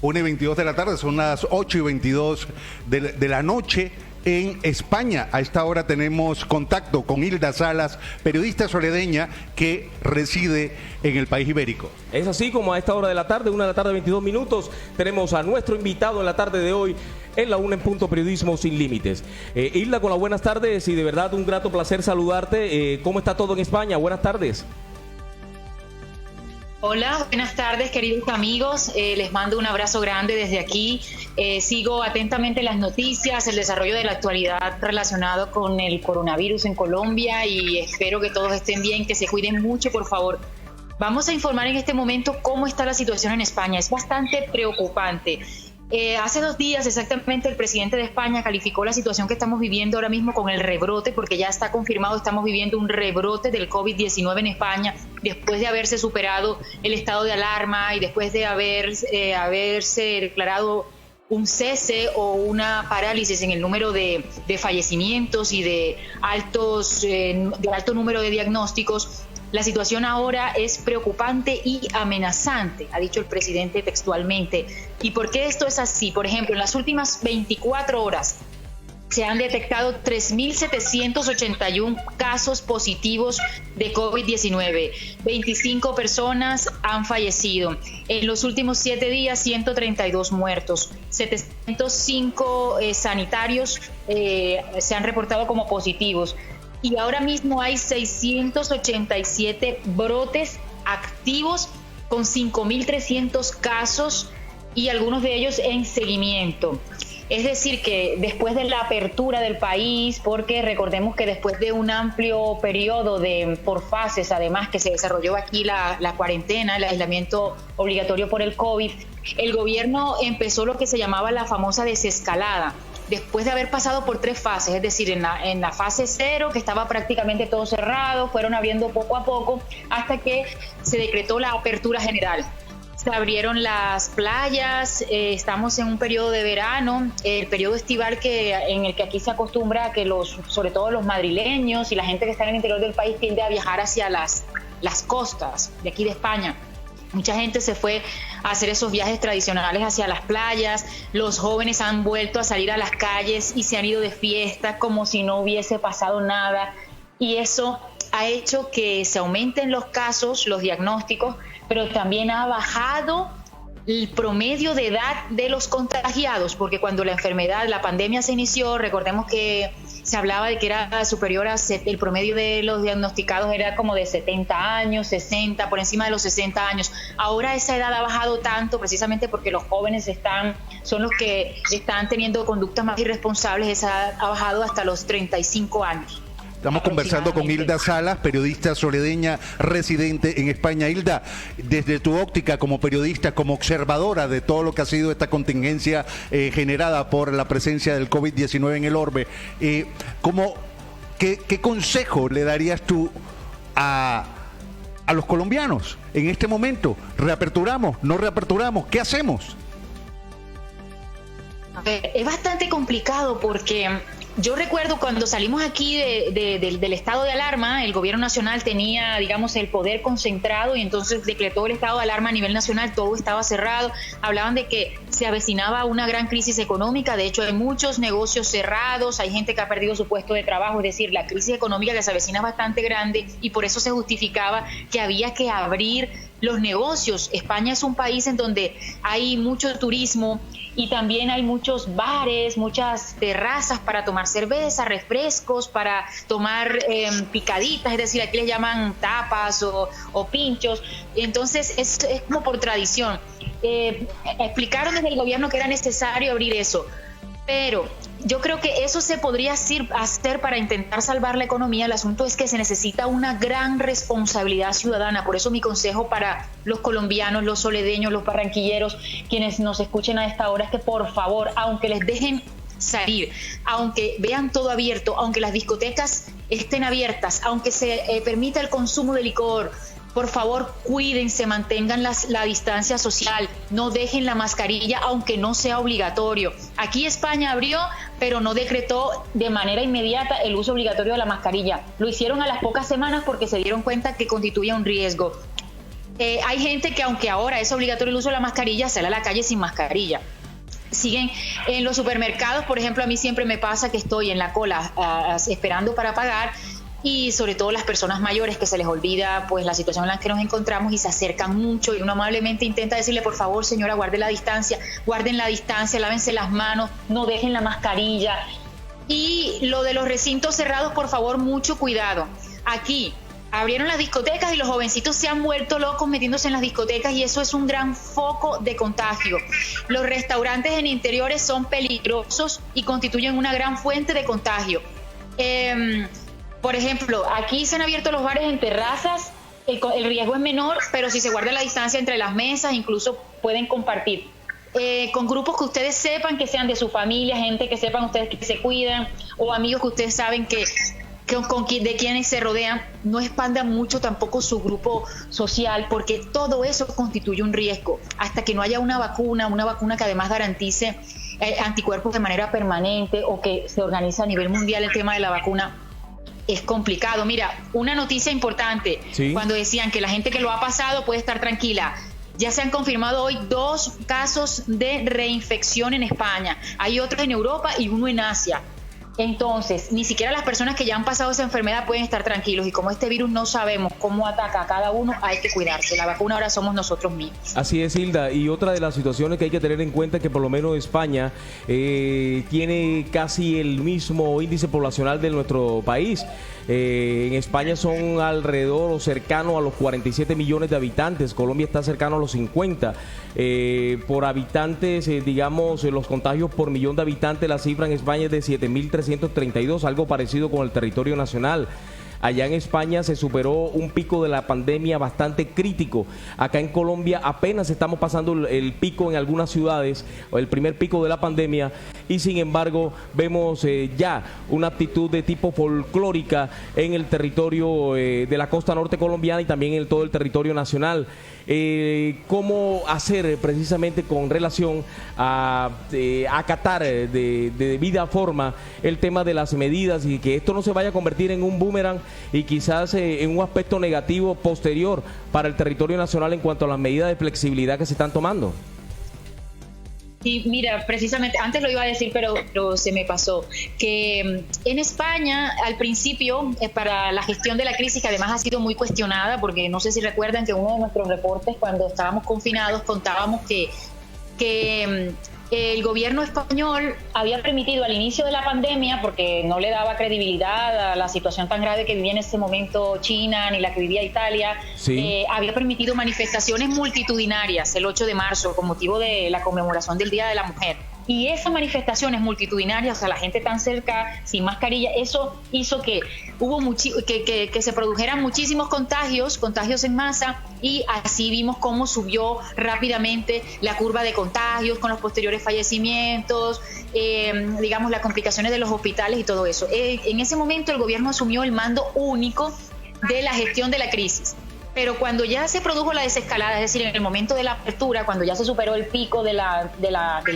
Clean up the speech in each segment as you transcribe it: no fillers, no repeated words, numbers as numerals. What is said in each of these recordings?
1:22 de la tarde, son las 8:22 de la noche. En España, a esta hora tenemos contacto con Hilda Salas, periodista soledeña que reside en el país ibérico. Es así como a esta hora de la tarde, 1 de la tarde, 22 minutos, tenemos a nuestro invitado en la tarde de hoy en la UNA en Punto Periodismo Sin Límites. Hilda, con las buenas tardes y de verdad un grato placer saludarte. ¿Cómo está todo en España? Buenas tardes. Hola, buenas tardes queridos amigos, les mando un abrazo grande desde aquí, sigo atentamente las noticias, el desarrollo de la actualidad relacionado con el coronavirus en Colombia y espero que todos estén bien, que se cuiden mucho por favor. Vamos a informar en este momento cómo está la situación en España, es bastante preocupante. Hace 2 días exactamente el presidente de España calificó la situación que estamos viviendo ahora mismo con el rebrote, porque ya está confirmado, estamos viviendo un rebrote del COVID-19 en España, después de haberse superado el estado de alarma y después de haberse declarado un cese o una parálisis en el número de fallecimientos y de alto número de diagnósticos. La situación ahora es preocupante y amenazante, ha dicho el presidente textualmente. ¿Y por qué esto es así? Por ejemplo, en las últimas 24 horas se han detectado 3.781 casos positivos de COVID-19. 25 personas han fallecido. En los últimos 7 días, 132 muertos. 705 sanitarios se han reportado como positivos. Y ahora mismo hay 687 brotes activos con 5.300 casos y algunos de ellos en seguimiento. Es decir, que después de la apertura del país, porque recordemos que después de un amplio periodo por fases, además que se desarrolló aquí la cuarentena, el aislamiento obligatorio por el COVID, el gobierno empezó lo que se llamaba la famosa desescalada. Después de haber pasado por 3 fases, es decir, en la fase 0, que estaba prácticamente todo cerrado, fueron abriendo poco a poco hasta que se decretó la apertura general. Se abrieron las playas, estamos en un periodo de verano, el periodo estival en el que aquí se acostumbra a que sobre todo los madrileños y la gente que está en el interior del país tiende a viajar hacia las costas de aquí de España. Mucha gente se fue a hacer esos viajes tradicionales hacia las playas, los jóvenes han vuelto a salir a las calles y se han ido de fiesta como si no hubiese pasado nada. Y eso ha hecho que se aumenten los casos, los diagnósticos, pero también ha bajado el promedio de edad de los contagiados, porque cuando la pandemia se inició, recordemos que se hablaba de que era superior el promedio de los diagnosticados era como de 70 años, 60, por encima de los 60 años. Ahora esa edad ha bajado tanto precisamente porque los jóvenes son los que están teniendo conductas más irresponsables, esa edad ha bajado hasta los 35 años. Estamos conversando con Hilda Salas, periodista soledeña residente en España. Hilda, desde tu óptica como periodista, como observadora de todo lo que ha sido esta contingencia generada por la presencia del COVID-19 en el orbe, ¿qué consejo le darías tú a los colombianos en este momento? ¿Reaperturamos? ¿No reaperturamos? ¿Qué hacemos? Es bastante complicado porque yo recuerdo cuando salimos aquí del estado de alarma, el gobierno nacional tenía, digamos, el poder concentrado y entonces decretó el estado de alarma a nivel nacional, todo estaba cerrado, hablaban de que se avecinaba una gran crisis económica, de hecho hay muchos negocios cerrados, hay gente que ha perdido su puesto de trabajo, es decir, la crisis económica que se avecina es bastante grande y por eso se justificaba que había que abrir los negocios. España es un país en donde hay mucho turismo y también hay muchos bares, muchas terrazas para tomar cerveza, refrescos, para tomar picaditas, es decir, aquí les llaman tapas o pinchos. Entonces es como por tradición. Explicaron desde el gobierno que era necesario abrir eso, pero yo creo que eso se podría hacer para intentar salvar la economía. El asunto es que se necesita una gran responsabilidad ciudadana. Por eso mi consejo para los colombianos, los soledeños, los barranquilleros, quienes nos escuchen a esta hora, es que por favor, aunque les dejen salir, aunque vean todo abierto, aunque las discotecas estén abiertas, aunque se permita el consumo de licor, por favor, cuídense, mantengan la distancia social, no dejen la mascarilla aunque no sea obligatorio. Aquí España abrió, pero no decretó de manera inmediata el uso obligatorio de la mascarilla. Lo hicieron a las pocas semanas porque se dieron cuenta que constituía un riesgo. Hay gente que aunque ahora es obligatorio el uso de la mascarilla, sale a la calle sin mascarilla. Siguen en los supermercados, por ejemplo, a mí siempre me pasa que estoy en la cola esperando para pagar, y sobre todo las personas mayores que se les olvida pues la situación en la que nos encontramos y se acercan mucho, y uno amablemente intenta decirle, por favor señora, guarden la distancia, lávense las manos, no dejen la mascarilla. Y lo de los recintos cerrados, por favor, mucho cuidado. Aquí abrieron las discotecas y los jovencitos se han vuelto locos metiéndose en las discotecas, y eso es un gran foco de contagio. Los restaurantes en interiores son peligrosos y constituyen una gran fuente de contagio. Por ejemplo, aquí se han abierto los bares en terrazas, el riesgo es menor, pero si se guarda la distancia entre las mesas, incluso pueden compartir. Con grupos que ustedes sepan que sean de su familia, gente que sepan ustedes que se cuidan, o amigos que ustedes saben de quienes se rodean, no expandan mucho tampoco su grupo social, porque todo eso constituye un riesgo. Hasta que no haya una vacuna que además garantice anticuerpos de manera permanente, o que se organice a nivel mundial el tema de la vacuna, es complicado. Mira, una noticia importante, ¿sí? Cuando decían que la gente que lo ha pasado puede estar tranquila. Ya se han confirmado hoy 2 casos de reinfección en España. Hay otros en Europa y uno en Asia. Entonces, ni siquiera las personas que ya han pasado esa enfermedad pueden estar tranquilos, y como este virus no sabemos cómo ataca a cada uno, hay que cuidarse. La vacuna ahora somos nosotros mismos. Así es, Hilda, y otra de las situaciones que hay que tener en cuenta es que por lo menos España tiene casi el mismo índice poblacional de nuestro país. En España son alrededor o cercano a los 47 millones de habitantes. Colombia está cercano a los 50. Por habitantes, digamos, los contagios por millón de habitantes, la cifra en España es de 7.332, algo parecido con el territorio nacional. Allá en España se superó un pico de la pandemia bastante crítico. Acá en Colombia apenas estamos pasando el pico en algunas ciudades, o el primer pico de la pandemia, y sin embargo vemos ya una actitud de tipo folclórica en el territorio de la costa norte colombiana y también en todo el territorio nacional. ¿Cómo hacer precisamente con relación a acatar de debida forma el tema de las medidas, y que esto no se vaya a convertir en un boomerang y quizás en un aspecto negativo posterior para el territorio nacional en cuanto a las medidas de flexibilidad que se están tomando? Sí, mira, precisamente, antes lo iba a decir, pero se me pasó, que en España, al principio, para la gestión de la crisis, que además ha sido muy cuestionada, porque no sé si recuerdan que uno de nuestros reportes, cuando estábamos confinados, contábamos que el gobierno español había permitido al inicio de la pandemia, porque no le daba credibilidad a la situación tan grave que vivía en ese momento China, ni la que vivía Italia, sí. Había permitido manifestaciones multitudinarias el 8 de marzo con motivo de la conmemoración del Día de la Mujer. Y esas manifestaciones multitudinarias, o sea, la gente tan cerca, sin mascarilla, eso hizo que que se produjeran muchísimos contagios en masa, y así vimos cómo subió rápidamente la curva de contagios con los posteriores fallecimientos, digamos, las complicaciones de los hospitales y todo eso. En ese momento el gobierno asumió el mando único de la gestión de la crisis. Pero cuando ya se produjo la desescalada, es decir, en el momento de la apertura, cuando ya se superó el pico del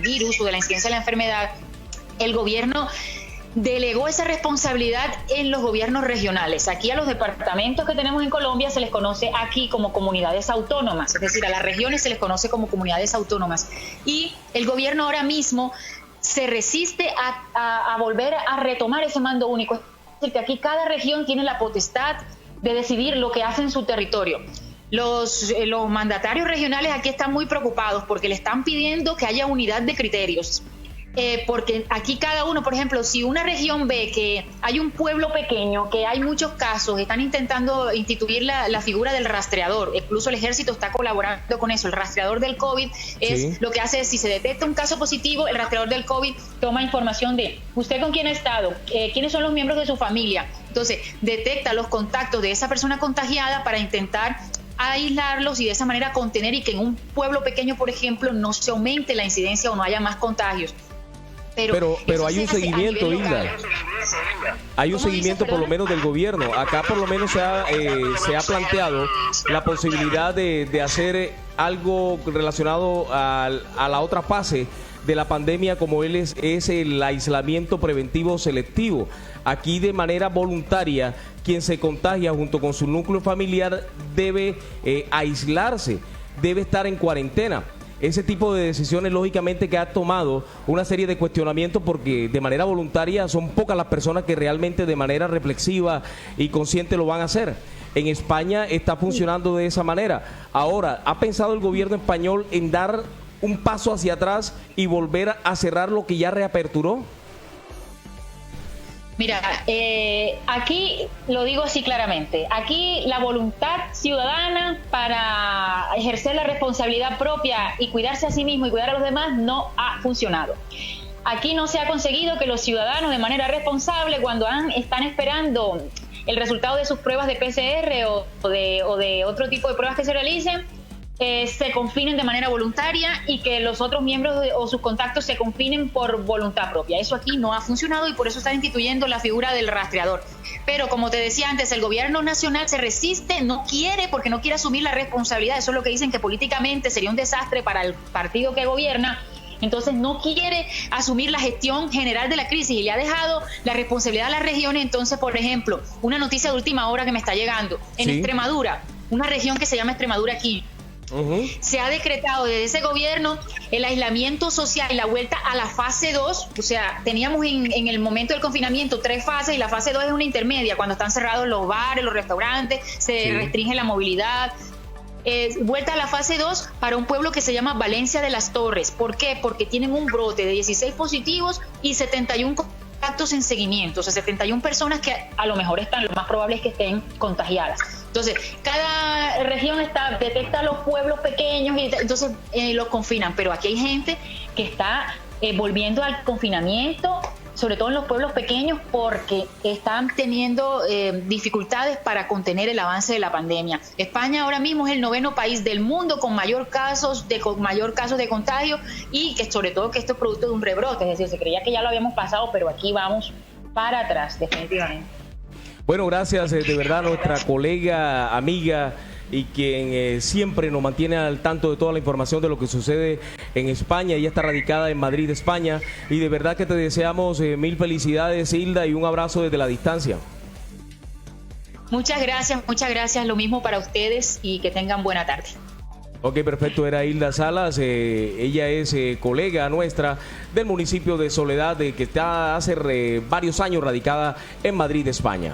virus o de la incidencia de la enfermedad, el gobierno delegó esa responsabilidad en los gobiernos regionales. Aquí a los departamentos que tenemos en Colombia se les conoce aquí como comunidades autónomas, es decir, a las regiones se les conoce como comunidades autónomas. Y el gobierno ahora mismo se resiste a volver a retomar ese mando único. Es decir, que aquí cada región tiene la potestad de decidir lo que hace en su territorio. Los mandatarios regionales aquí están muy preocupados porque le están pidiendo que haya unidad de criterios. Porque aquí cada uno, por ejemplo, si una región ve que hay un pueblo pequeño, que hay muchos casos, están intentando instituir la figura del rastreador, incluso el ejército está colaborando con eso. El rastreador del COVID es lo que hace es, si se detecta un caso positivo, el rastreador del COVID toma información de usted con quién ha estado, quiénes son los miembros de su familia. Entonces, detecta los contactos de esa persona contagiada para intentar aislarlos y de esa manera contener, y que en un pueblo pequeño, por ejemplo, no se aumente la incidencia o no haya más contagios. Pero hay un seguimiento, Hilda. Hay un seguimiento por lo menos del gobierno. Acá por lo menos se ha planteado la posibilidad de hacer algo relacionado a la otra fase de la pandemia como es el aislamiento preventivo selectivo. Aquí de manera voluntaria, quien se contagia junto con su núcleo familiar debe aislarse, debe estar en cuarentena. Ese tipo de decisiones, lógicamente, que ha tomado una serie de cuestionamientos porque de manera voluntaria son pocas las personas que realmente de manera reflexiva y consciente lo van a hacer. En España está funcionando de esa manera. Ahora, ¿ha pensado el gobierno español en dar un paso hacia atrás y volver a cerrar lo que ya reaperturó? Mira, aquí lo digo así claramente, aquí la voluntad ciudadana para ejercer la responsabilidad propia y cuidarse a sí mismo y cuidar a los demás no ha funcionado. Aquí no se ha conseguido que los ciudadanos de manera responsable, cuando están esperando el resultado de sus pruebas de PCR o de otro tipo de pruebas que se realicen, se confinen de manera voluntaria y que los otros miembros o sus contactos se confinen por voluntad propia. Eso aquí no ha funcionado y por eso están instituyendo la figura del rastreador. Pero como te decía antes, el gobierno nacional se resiste, no quiere, porque no quiere asumir la responsabilidad. Eso es lo que dicen, que políticamente sería un desastre para el partido que gobierna. Entonces no quiere asumir la gestión general de la crisis y le ha dejado la responsabilidad a las regiones. Entonces, por ejemplo, una noticia de última hora que me está llegando. En Extremadura, una región que se llama Extremadura aquí, se ha decretado desde ese gobierno el aislamiento social y la vuelta a la fase 2. O sea, teníamos en el momento del confinamiento 3 fases y la fase 2 es una intermedia, cuando están cerrados los bares, los restaurantes, se restringe la movilidad. Vuelta a la fase 2 para un pueblo que se llama Valencia de las Torres. ¿Por qué? Porque tienen un brote de 16 positivos y 71 contactos en seguimiento. O sea, 71 personas que a lo mejor lo más probable es que estén contagiadas. Entonces, cada región detecta los pueblos pequeños y entonces los confinan. Pero aquí hay gente que está volviendo al confinamiento, sobre todo en los pueblos pequeños, porque están teniendo dificultades para contener el avance de la pandemia. España ahora mismo es el 9º país del mundo con mayor casos de contagio y que sobre todo que esto es producto de un rebrote. Es decir, se creía que ya lo habíamos pasado, pero aquí vamos para atrás, definitivamente. Bueno, gracias de verdad a nuestra colega, amiga y quien siempre nos mantiene al tanto de toda la información de lo que sucede en España. Ella está radicada en Madrid, España, y de verdad que te deseamos mil felicidades, Hilda, y un abrazo desde la distancia. Muchas gracias, lo mismo para ustedes y que tengan buena tarde. Ok, perfecto, era Hilda Salas, ella es colega nuestra del municipio de Soledad, que está hace varios años radicada en Madrid, España.